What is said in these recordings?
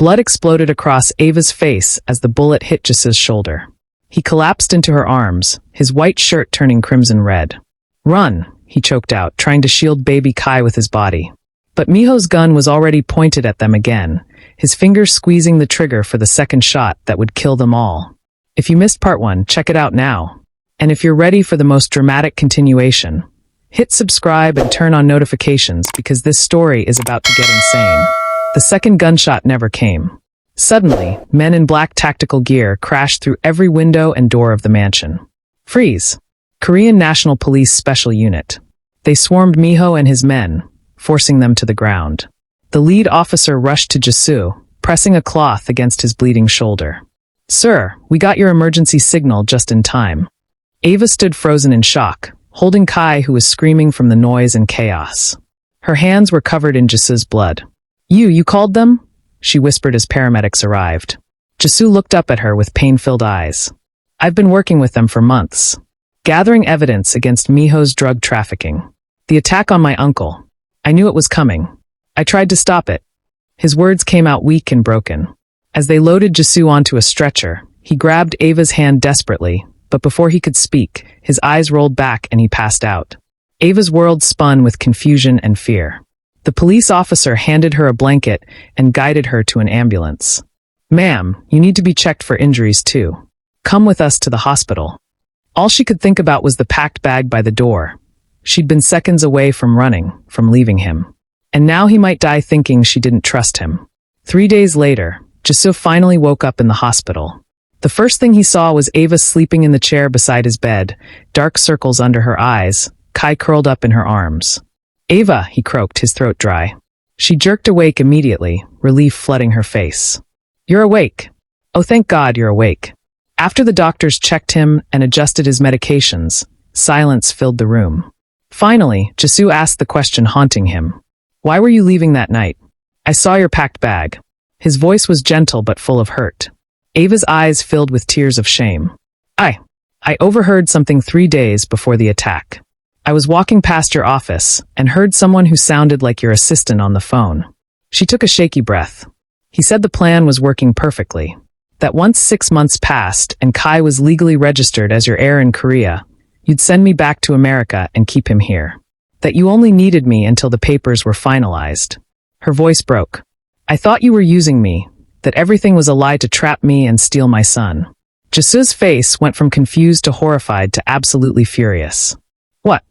Blood exploded across Ava's face as the bullet hit Jasu's shoulder. He collapsed into her arms, his white shirt turning crimson red. "Run," he choked out, trying to shield baby Kai with his body. But Miho's gun was already pointed at them again, his fingers squeezing the trigger for the second shot that would kill them all. If you missed part 1, check it out now. And if you're ready for the most dramatic continuation, hit subscribe and turn on notifications because this story is about to get insane. The second gunshot never came. Suddenly, men in black tactical gear crashed through every window and door of the mansion. Freeze! Korean National Police Special Unit. They swarmed Miho and his men, forcing them to the ground. The lead officer rushed to Jasu, pressing a cloth against his bleeding shoulder. "Sir, we got your emergency signal just in time." Ava stood frozen in shock, holding Kai, who was screaming from the noise and chaos. Her hands were covered in Jasu's blood. You called them?" she whispered as paramedics arrived. Jasu looked up at her with pain-filled eyes. "I've been working with them for months, gathering evidence against Miho's drug trafficking. The attack on my uncle. I knew it was coming. I tried to stop it." His words came out weak and broken. As they loaded Jasu onto a stretcher, he grabbed Ava's hand desperately, but before he could speak, his eyes rolled back and he passed out. Ava's world spun with confusion and fear. The police officer handed her a blanket and guided her to an ambulance. "Ma'am, you need to be checked for injuries too. Come with us to the hospital." All she could think about was the packed bag by the door. She'd been seconds away from running, from leaving him. And now he might die thinking she didn't trust him. 3 days later, Jasu finally woke up in the hospital. The first thing he saw was Ava sleeping in the chair beside his bed, dark circles under her eyes, Kai curled up in her arms. "Ava," he croaked, his throat dry. She jerked awake immediately, relief flooding her face. "You're awake. Oh, thank God you're awake." After the doctors checked him and adjusted his medications, silence filled the room. Finally, Jasu asked the question haunting him. "Why were you leaving that night? I saw your packed bag." His voice was gentle but full of hurt. Ava's eyes filled with tears of shame. I overheard something 3 days before the attack. I was walking past your office and heard someone who sounded like your assistant on the phone." She took a shaky breath. "He said the plan was working perfectly. That once 6 months passed and Kai was legally registered as your heir in Korea, you'd send me back to America and keep him here. That you only needed me until the papers were finalized." Her voice broke. "I thought you were using me, that everything was a lie to trap me and steal my son." Jasu's face went from confused to horrified to absolutely furious. "What?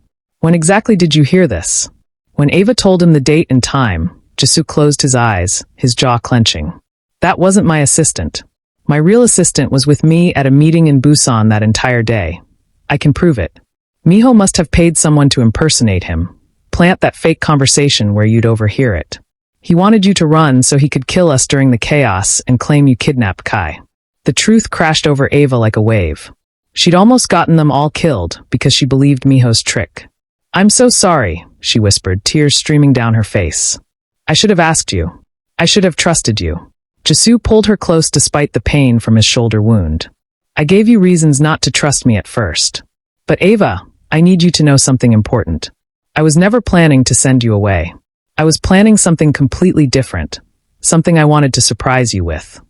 When exactly did you hear this?" When Ava told him the date and time, Jasu closed his eyes, his jaw clenching. "That wasn't my assistant. My real assistant was with me at a meeting in Busan that entire day. I can prove it. Miho must have paid someone to impersonate him, plant that fake conversation where you'd overhear it. He wanted you to run so he could kill us during the chaos and claim you kidnapped Kai." The truth crashed over Ava like a wave. She'd almost gotten them all killed because she believed Miho's trick. "I'm so sorry," she whispered, tears streaming down her face. "I should have asked you. I should have trusted you." Jasu pulled her close despite the pain from his shoulder wound. "I gave you reasons not to trust me at first. But Ava, I need you to know something important. I was never planning to send you away. I was planning something completely different, something I wanted to surprise you with."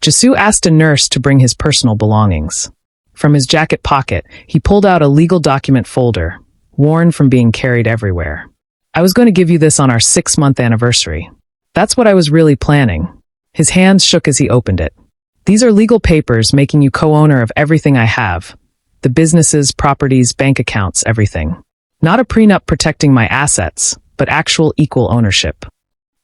Jasu asked a nurse to bring his personal belongings. From his jacket pocket, he pulled out a legal document folder, worn from being carried everywhere. "I was going to give you this on our 6-month anniversary. That's what I was really planning." His hands shook as he opened it. "These are legal papers making you co-owner of everything I have. The businesses, properties, bank accounts, everything. Not a prenup protecting my assets, but actual equal ownership."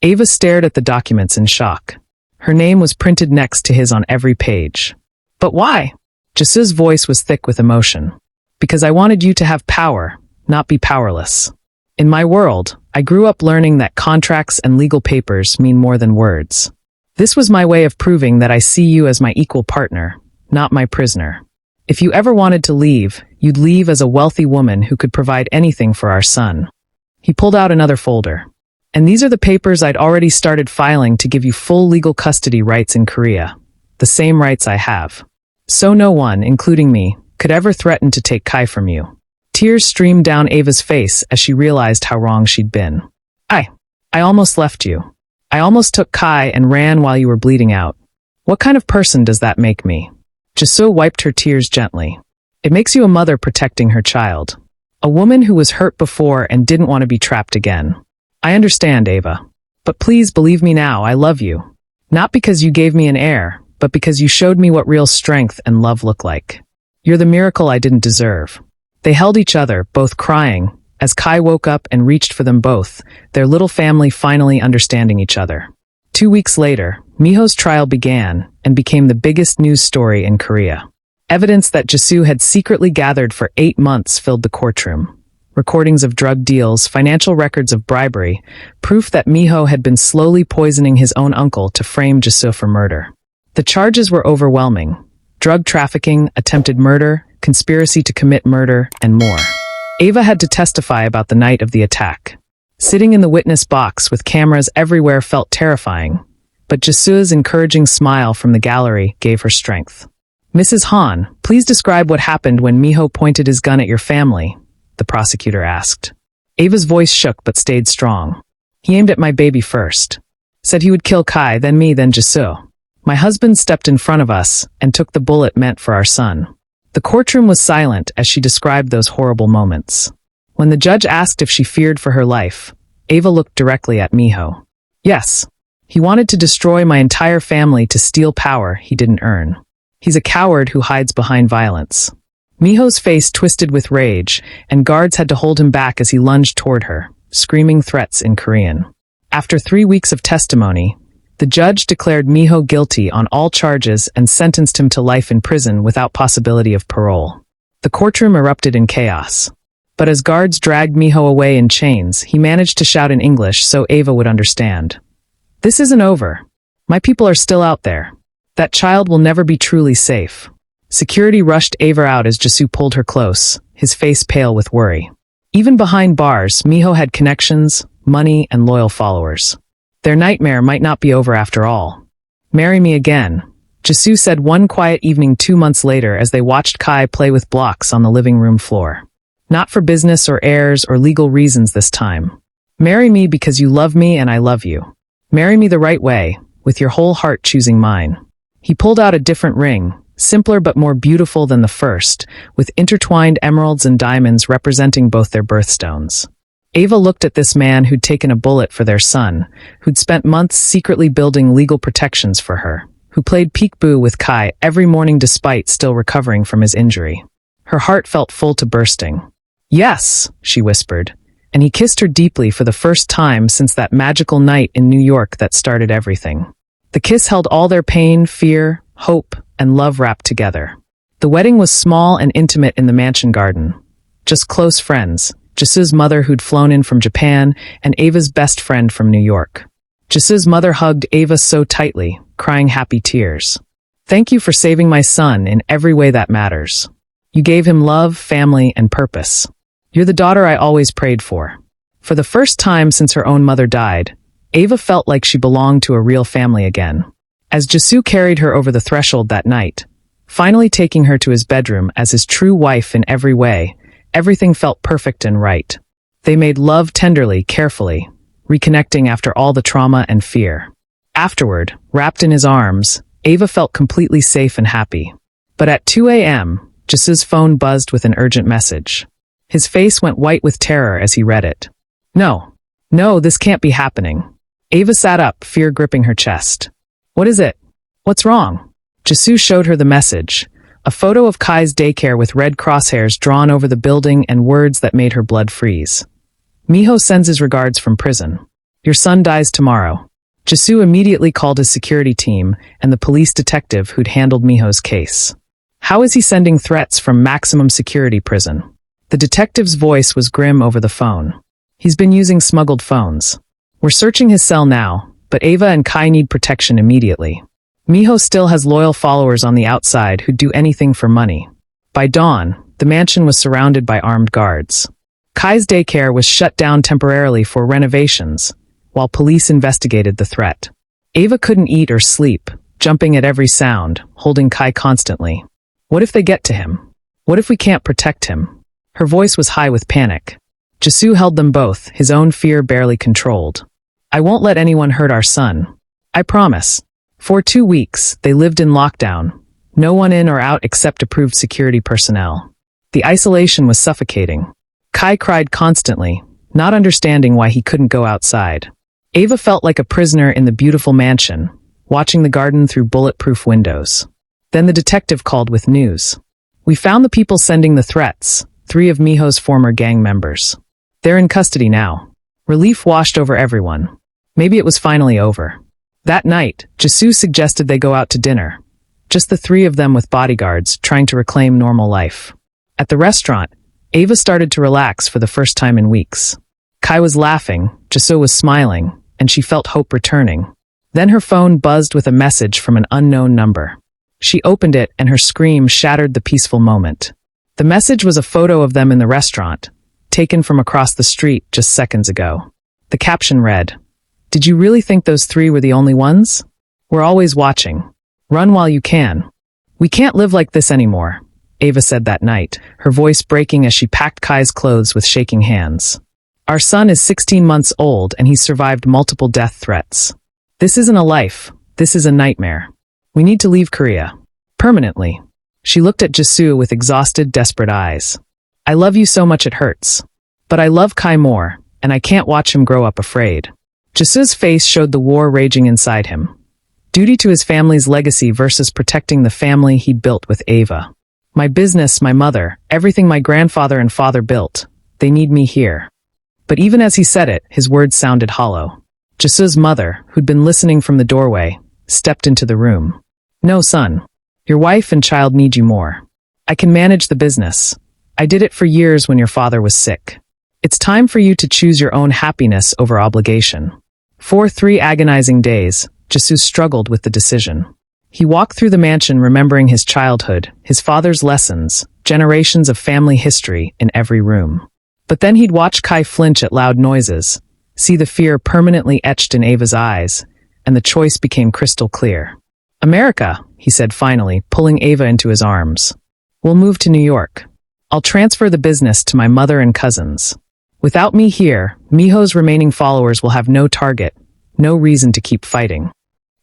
Ava stared at the documents in shock. Her name was printed next to his on every page. "But why?" Jasu's voice was thick with emotion. "Because I wanted you to have power, not be powerless. In my world, I grew up learning that contracts and legal papers mean more than words. This was my way of proving that I see you as my equal partner, not my prisoner. If you ever wanted to leave, you'd leave as a wealthy woman who could provide anything for our son." He pulled out another folder. "And these are the papers I'd already started filing to give you full legal custody rights in Korea. The same rights I have. So no one, including me, could ever threaten to take Kai from you." Tears streamed down Ava's face as she realized how wrong she'd been. I almost left you. I almost took Kai and ran while you were bleeding out. What kind of person does that make me? Jisoo wiped her tears gently. It makes you a mother protecting her child. A woman who was hurt before and didn't want to be trapped again. I understand, Ava. But please believe me now, I love you. Not because you gave me an heir, but because you showed me what real strength and love look like. You're the miracle I didn't deserve. They held each other, both crying, as Kai woke up and reached for them both, their little family finally understanding each other. 2 weeks later, Miho's trial began and became the biggest news story in Korea. Evidence that Jisoo had secretly gathered for 8 months filled the courtroom. Recordings of drug deals, financial records of bribery, proof that Miho had been slowly poisoning his own uncle to frame Jisoo for murder. The charges were overwhelming. Drug trafficking, attempted murder, conspiracy to commit murder, and more. Ava had to testify about the night of the attack. Sitting in the witness box with cameras everywhere felt terrifying, but Jisoo's encouraging smile from the gallery gave her strength. Mrs. Han, please describe what happened when Miho pointed his gun at your family, the prosecutor asked. Ava's voice shook but stayed strong. He aimed at my baby first. Said he would kill Kai, then me, then Jisoo. My husband stepped in front of us and took the bullet meant for our son. The courtroom was silent as she described those horrible moments. When the judge asked if she feared for her life, Ava looked directly at Miho. Yes. He wanted to destroy my entire family to steal power he didn't earn. He's a coward who hides behind violence. Miho's face twisted with rage, and guards had to hold him back as he lunged toward her, screaming threats in Korean. After 3 weeks of testimony, the judge declared Miho guilty on all charges and sentenced him to life in prison without possibility of parole. The courtroom erupted in chaos. But as guards dragged Miho away in chains, he managed to shout in English so Ava would understand. This isn't over. My people are still out there. That child will never be truly safe. Security rushed Ava out as Jisoo pulled her close, his face pale with worry. Even behind bars, Miho had connections, money, and loyal followers. Their nightmare might not be over after all. Marry me again, Jisoo said one quiet evening 2 months later as they watched Kai play with blocks on the living room floor. Not for business or heirs or legal reasons this time. Marry me because you love me and I love you. Marry me the right way, with your whole heart choosing mine. He pulled out a different ring, simpler but more beautiful than the first, with intertwined emeralds and diamonds representing both their birthstones. Ava looked at this man who'd taken a bullet for their son, who'd spent months secretly building legal protections for her, who played peekaboo with Kai every morning despite still recovering from his injury. Her heart felt full to bursting. Yes, she whispered, and he kissed her deeply for the first time since that magical night in New York that started everything. The kiss held all their pain, fear, hope, and love wrapped together. The wedding was small and intimate in the mansion garden. Just close friends, Jisoo's mother who'd flown in from Japan, and Ava's best friend from New York. Jisoo's mother hugged Ava so tightly, crying happy tears. Thank you for saving my son in every way that matters. You gave him love, family, and purpose. You're the daughter I always prayed for. For the first time since her own mother died, Ava felt like she belonged to a real family again. As Jisoo carried her over the threshold that night, finally taking her to his bedroom as his true wife in every way, everything felt perfect and right. They made love tenderly, carefully, reconnecting after all the trauma and fear. Afterward, wrapped in his arms, Ava felt completely safe and happy. But at 2 a.m., Jisoo's phone buzzed with an urgent message. His face went white with terror as he read it. No, this can't be happening. Ava sat up, fear gripping her chest. What is it? What's wrong? Jisoo showed her the message. A photo of Kai's daycare with red crosshairs drawn over the building and words that made her blood freeze. Miho sends his regards from prison. Your son dies tomorrow. Jisoo immediately called his security team and the police detective who'd handled Miho's case. How is he sending threats from maximum security prison? The detective's voice was grim over the phone. He's been using smuggled phones. We're searching his cell now, but Ava and Kai need protection immediately. Miho still has loyal followers on the outside who'd do anything for money. By dawn, the mansion was surrounded by armed guards. Kai's daycare was shut down temporarily for renovations, while police investigated the threat. Ava couldn't eat or sleep, jumping at every sound, holding Kai constantly. What if they get to him? What if we can't protect him? Her voice was high with panic. Jisoo held them both, his own fear barely controlled. I won't let anyone hurt our son. I promise. For 2 weeks, they lived in lockdown. No one in or out except approved security personnel. The isolation was suffocating. Kai cried constantly, not understanding why he couldn't go outside. Ava felt like a prisoner in the beautiful mansion, watching the garden through bulletproof windows. Then the detective called with news. We found the people sending the threats, 3 of Miho's former gang members. They're in custody now. Relief washed over everyone. Maybe it was finally over. That night, Jisoo suggested they go out to dinner. Just the 3 of them with bodyguards, trying to reclaim normal life. At the restaurant, Ava started to relax for the first time in weeks. Kai was laughing, Jisoo was smiling, and she felt hope returning. Then her phone buzzed with a message from an unknown number. She opened it and her scream shattered the peaceful moment. The message was a photo of them in the restaurant, taken from across the street just seconds ago. The caption read, "Did you really think those 3 were the only ones? We're always watching. Run while you can. We can't live like this anymore," Ava said that night, her voice breaking as she packed Kai's clothes with shaking hands. "Our son is 16 months old and he's survived multiple death threats. This isn't a life, this is a nightmare. We need to leave Korea. Permanently." She looked at Jisoo with exhausted, desperate eyes. "I love you so much it hurts. But I love Kai more, and I can't watch him grow up afraid." Jisoo's face showed the war raging inside him. Duty to his family's legacy versus protecting the family he'd built with Ava. "My business, my mother, everything my grandfather and father built. They need me here." But even as he said it, his words sounded hollow. Jisoo's mother, who'd been listening from the doorway, stepped into the room. "No, son. Your wife and child need you more. I can manage the business. I did it for years when your father was sick. It's time for you to choose your own happiness over obligation." For 3 agonizing days, Jisoo struggled with the decision. He walked through the mansion remembering his childhood, his father's lessons, generations of family history in every room. But then he'd watch Kai flinch at loud noises, see the fear permanently etched in Ava's eyes, and the choice became crystal clear. "America," he said finally, pulling Ava into his arms. "We'll move to New York. I'll transfer the business to my mother and cousins. Without me here, Miho's remaining followers will have no target, no reason to keep fighting."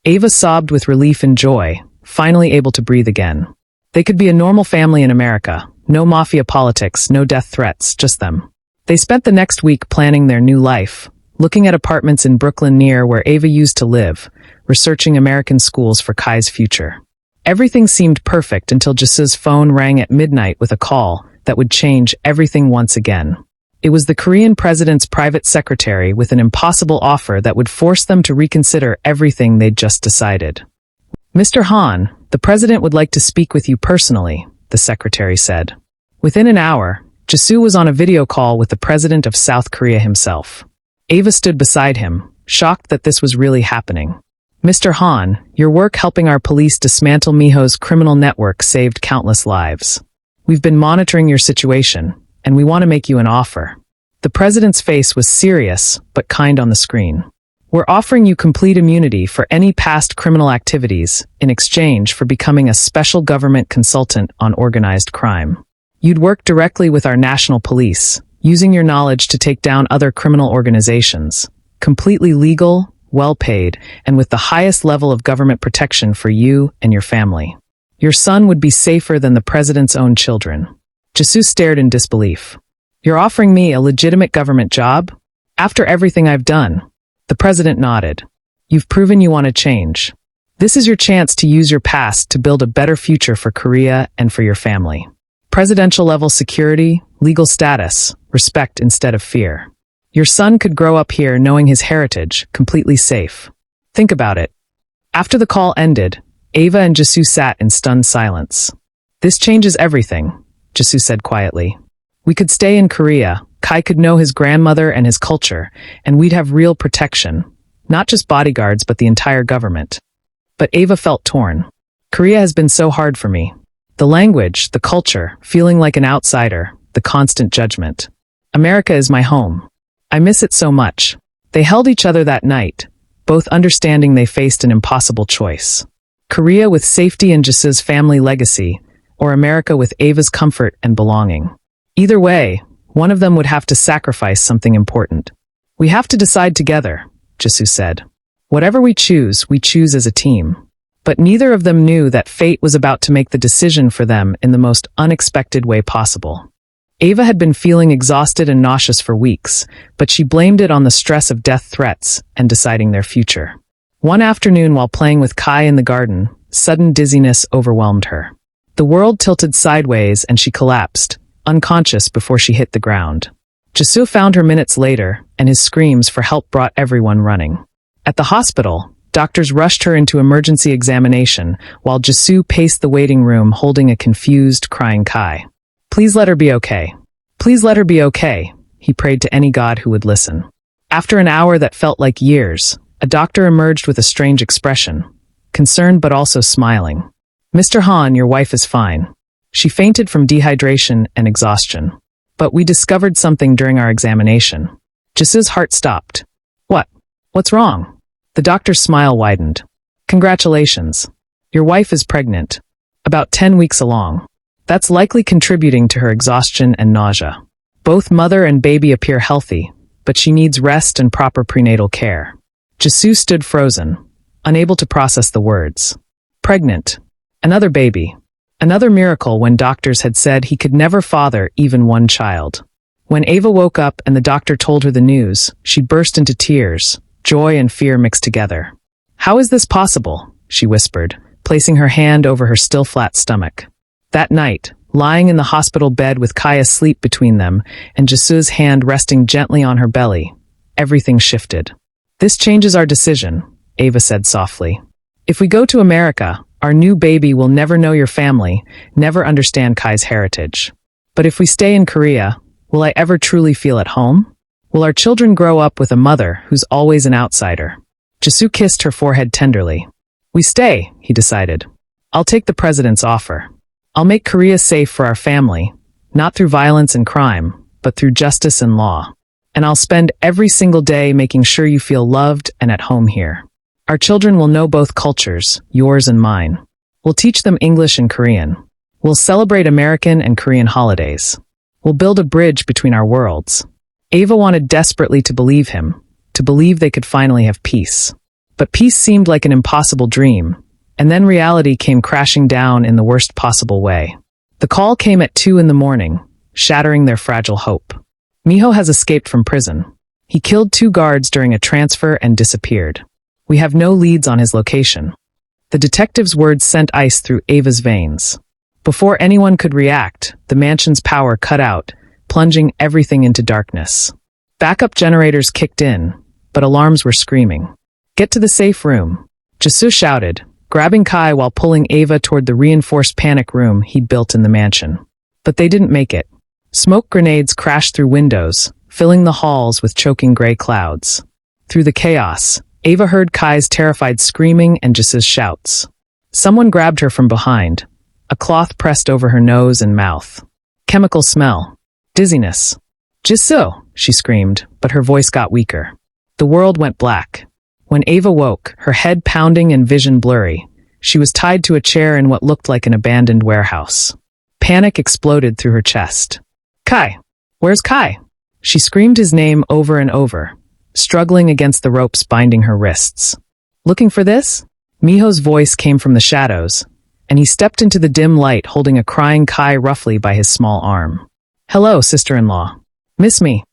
Ava sobbed with relief and joy, finally able to breathe again. They could be a normal family in America, no mafia politics, no death threats, just them. They spent the next week planning their new life, looking at apartments in Brooklyn near where Ava used to live, researching American schools for Kai's future. Everything seemed perfect until Jisoo's phone rang at midnight with a call that would change everything once again. It was the Korean president's private secretary with an impossible offer that would force them to reconsider everything they'd just decided. "Mr. Han, the president would like to speak with you personally," the secretary said. Within an hour, Jisoo was on a video call with the president of South Korea himself. Ava stood beside him, shocked that this was really happening. "Mr. Han, your work helping our police dismantle Miho's criminal network saved countless lives. We've been monitoring your situation, and we want to make you an offer." The president's face was serious, but kind on the screen. "We're offering you complete immunity for any past criminal activities in exchange for becoming a special government consultant on organized crime. You'd work directly with our national police, using your knowledge to take down other criminal organizations. Completely legal, well-paid, and with the highest level of government protection for you and your family. Your son would be safer than the president's own children." Jisoo stared in disbelief. "You're offering me a legitimate government job? After everything I've done?" The president nodded. "You've proven you want to change. This is your chance to use your past to build a better future for Korea and for your family. Presidential-level security, legal status, respect instead of fear. Your son could grow up here knowing his heritage, completely safe. Think about it." After the call ended, Ava and Jisoo sat in stunned silence. "This changes everything," Jisoo said quietly. "We could stay in Korea, Kai could know his grandmother and his culture, and we'd have real protection. Not just bodyguards, but the entire government." But Ava felt torn. "Korea has been so hard for me. The language, the culture, feeling like an outsider, the constant judgment. America is my home. I miss it so much." They held each other that night, both understanding they faced an impossible choice. Korea with safety and Jisoo's family legacy, or America with Ava's comfort and belonging. Either way, one of them would have to sacrifice something important. "We have to decide together," Jisoo said. Whatever we choose as a team. But neither of them knew that fate was about to make the decision for them in the most unexpected way possible. Ava had been feeling exhausted and nauseous for weeks, but she blamed it on the stress of death threats and deciding their future. One afternoon while playing with Kai in the garden, sudden dizziness overwhelmed her. The world tilted sideways and she collapsed, unconscious before she hit the ground. Jisoo found her minutes later, and his screams for help brought everyone running. At the hospital, doctors rushed her into emergency examination, while Jisoo paced the waiting room holding a confused, crying Kai. Please let her be okay. Please let her be okay, he prayed to any god who would listen. After an hour that felt like years, a doctor emerged with a strange expression, concerned but also smiling. Mr. Han, your wife is fine. She fainted from dehydration and exhaustion. But we discovered something during our examination. Jisoo's heart stopped. What? What's wrong? The doctor's smile widened. Congratulations. Your wife is pregnant. About 10 weeks along. That's likely contributing to her exhaustion and nausea. Both mother and baby appear healthy, but she needs rest and proper prenatal care. Jisoo stood frozen, unable to process the words. Pregnant. Another baby. Another miracle when doctors had said he could never father even one child. When Ava woke up and the doctor told her the news, she burst into tears, joy and fear mixed together. How is this possible? She whispered, placing her hand over her still flat stomach. That night, lying in the hospital bed with Kai asleep between them and Jisoo's hand resting gently on her belly, everything shifted. This changes our decision, Ava said softly. If we go to America, our new baby will never know your family, never understand Kai's heritage. But if we stay in Korea, will I ever truly feel at home? Will our children grow up with a mother who's always an outsider? Jisoo kissed her forehead tenderly. We stay, he decided. I'll take the president's offer. I'll make Korea safe for our family, not through violence and crime, but through justice and law. And I'll spend every single day making sure you feel loved and at home here. Our children will know both cultures, yours and mine. We'll teach them English and Korean. We'll celebrate American and Korean holidays. We'll build a bridge between our worlds. Ava wanted desperately to believe him, to believe they could finally have peace. But peace seemed like an impossible dream, and then reality came crashing down in the worst possible way. The call came at 2 a.m, shattering their fragile hope. Miho has escaped from prison. He killed 2 guards during a transfer and disappeared. We have no leads on his location. The detective's words sent ice through Ava's veins. Before anyone could react, the mansion's power cut out, plunging everything into darkness. Backup generators kicked in, but alarms were screaming. Get to the safe room, Jisoo shouted, grabbing Kai while pulling Ava toward the reinforced panic room he'd built in the mansion. But they didn't make it. Smoke grenades crashed through windows, filling the halls with choking gray clouds. Through the chaos, Ava heard Kai's terrified screaming and Jisoo's shouts. Someone grabbed her from behind, a cloth pressed over her nose and mouth. Chemical smell. Dizziness. Jisoo, she screamed, but her voice got weaker. The world went black. When Ava woke, her head pounding and vision blurry, she was tied to a chair in what looked like an abandoned warehouse. Panic exploded through her chest. Kai! Where's Kai? She screamed his name over and over, struggling against the ropes binding her wrists. Looking for this? Miho's voice came from the shadows, and he stepped into the dim light holding a crying Kai roughly by his small arm. Hello, sister-in-law. Miss me?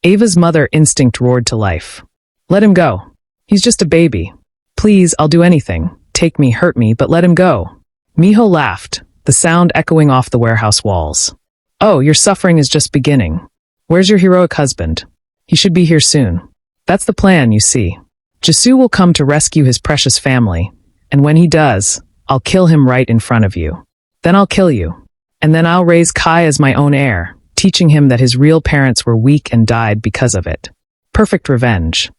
Ava's mother instinct roared to life. Let him go. He's just a baby. Please, I'll do anything. Take me, hurt me, but let him go. Miho laughed, the sound echoing off the warehouse walls. Oh, your suffering is just beginning. Where's your heroic husband? He should be here soon. That's the plan, you see. Jisoo will come to rescue his precious family, and when he does, I'll kill him right in front of you. Then I'll kill you. And then I'll raise Kai as my own heir, teaching him that his real parents were weak and died because of it. Perfect revenge.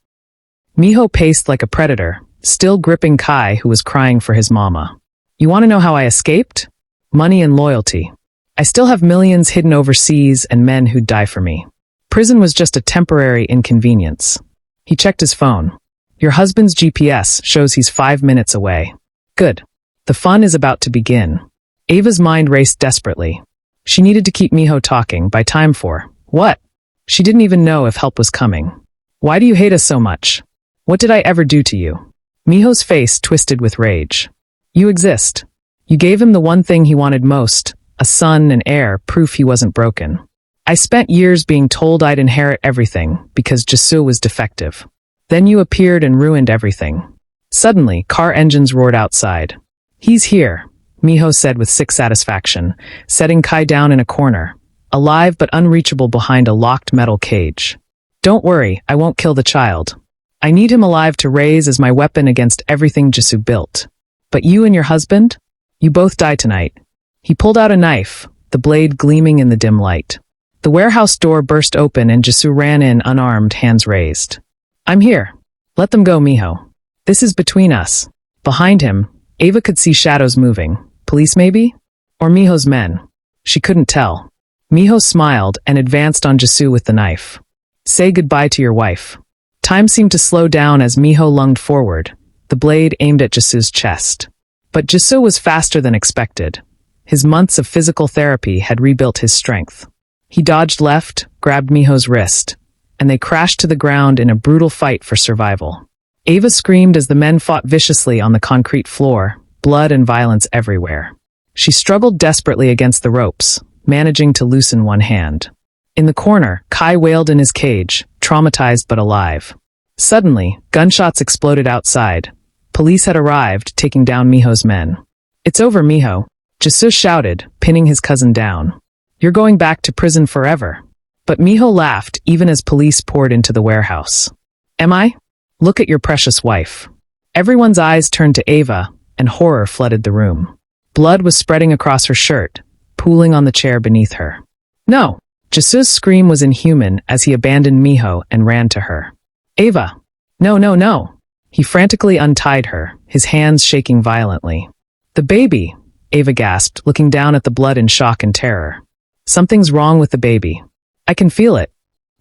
Miho paced like a predator, still gripping Kai, who was crying for his mama. You want to know how I escaped? Money and loyalty. I still have millions hidden overseas and men who'd die for me. Prison was just a temporary inconvenience. He checked his phone. Your husband's GPS shows he's 5 minutes away. Good. The fun is about to begin. Ava's mind raced desperately. She needed to keep Miho talking by time for what? She didn't even know if help was coming. Why do you hate us so much? What did I ever do to you? Miho's face twisted with rage. You exist. You gave him the one thing he wanted most, a son and heir, proof he wasn't broken. I spent years being told I'd inherit everything because Jisoo was defective. Then you appeared and ruined everything. Suddenly, car engines roared outside. He's here, Miho said with sick satisfaction, setting Kai down in a corner, alive but unreachable behind a locked metal cage. Don't worry, I won't kill the child. I need him alive to raise as my weapon against everything Jisoo built. But you and your husband? You both die tonight. He pulled out a knife, the blade gleaming in the dim light. The warehouse door burst open and Jisoo ran in unarmed, hands raised. I'm here. Let them go, Miho. This is between us. Behind him, Ava could see shadows moving. Police maybe? Or Miho's men? She couldn't tell. Miho smiled and advanced on Jisoo with the knife. Say goodbye to your wife. Time seemed to slow down as Miho lunged forward, the blade aimed at Jisoo's chest. But Jisoo was faster than expected. His months of physical therapy had rebuilt his strength. He dodged left, grabbed Miho's wrist, and they crashed to the ground in a brutal fight for survival. Ava screamed as the men fought viciously on the concrete floor, blood and violence everywhere. She struggled desperately against the ropes, managing to loosen one hand. In the corner, Kai wailed in his cage, traumatized but alive. Suddenly, gunshots exploded outside. Police had arrived, taking down Miho's men. It's over, Miho, Jisoo shouted, pinning his cousin down. You're going back to prison forever. But Miho laughed even as police poured into the warehouse. Am I? Look at your precious wife. Everyone's eyes turned to Ava, and horror flooded the room. Blood was spreading across her shirt, pooling on the chair beneath her. No! Jisoo's scream was inhuman as he abandoned Miho and ran to her. Ava! No, no, no! He frantically untied her, his hands shaking violently. The baby! Ava gasped, looking down at the blood in shock and terror. Something's wrong with the baby. I can feel it.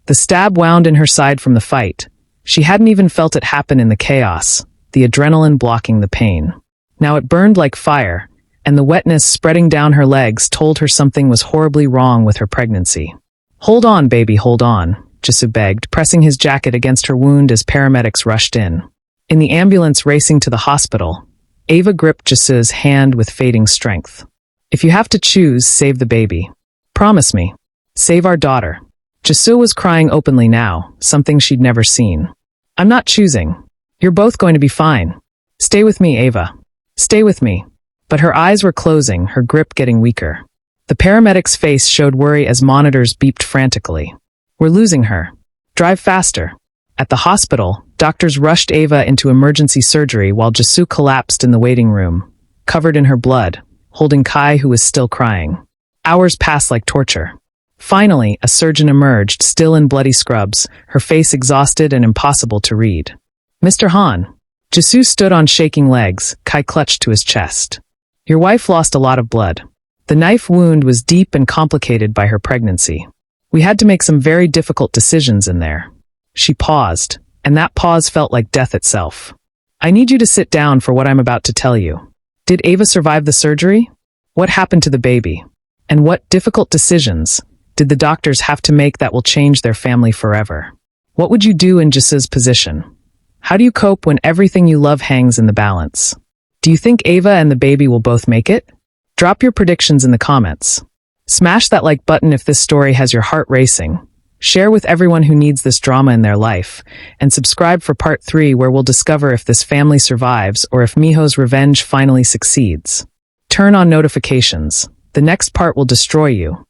The stab wound in her side from the fight. She hadn't even felt it happen in the chaos, the adrenaline blocking the pain. Now it burned like fire, and the wetness spreading down her legs told her something was horribly wrong with her pregnancy. Hold on, baby, hold on, Jisoo begged, pressing his jacket against her wound as paramedics rushed in. In the ambulance racing to the hospital, Ava gripped Jisoo's hand with fading strength. If you have to choose, save the baby. Promise me. Save our daughter. Jisoo was crying openly now, something she'd never seen. I'm not choosing. You're both going to be fine. Stay with me, Ava. Stay with me. But her eyes were closing, her grip getting weaker. The paramedic's face showed worry as monitors beeped frantically. We're losing her. Drive faster. At the hospital, doctors rushed Ava into emergency surgery while Jisoo collapsed in the waiting room, covered in her blood, holding Kai, who was still crying. Hours passed like torture. Finally, a surgeon emerged, still in bloody scrubs, her face exhausted and impossible to read. Mr. Han. Jisoo stood on shaking legs, Kai clutched to his chest. Your wife lost a lot of blood. The knife wound was deep and complicated by her pregnancy. We had to make some very difficult decisions in there. She paused, and that pause felt like death itself. I need you to sit down for what I'm about to tell you. Did Ava survive the surgery? What happened to the baby? And what difficult decisions did the doctors have to make that will change their family forever? What would you do in Jisoo's position? How do you cope when everything you love hangs in the balance? Do you think Ava and the baby will both make it? Drop your predictions in the comments. Smash that like button if this story has your heart racing. Share with everyone who needs this drama in their life, and subscribe for part 3 where we'll discover if this family survives or if Miho's revenge finally succeeds. Turn on notifications. The next part will destroy you.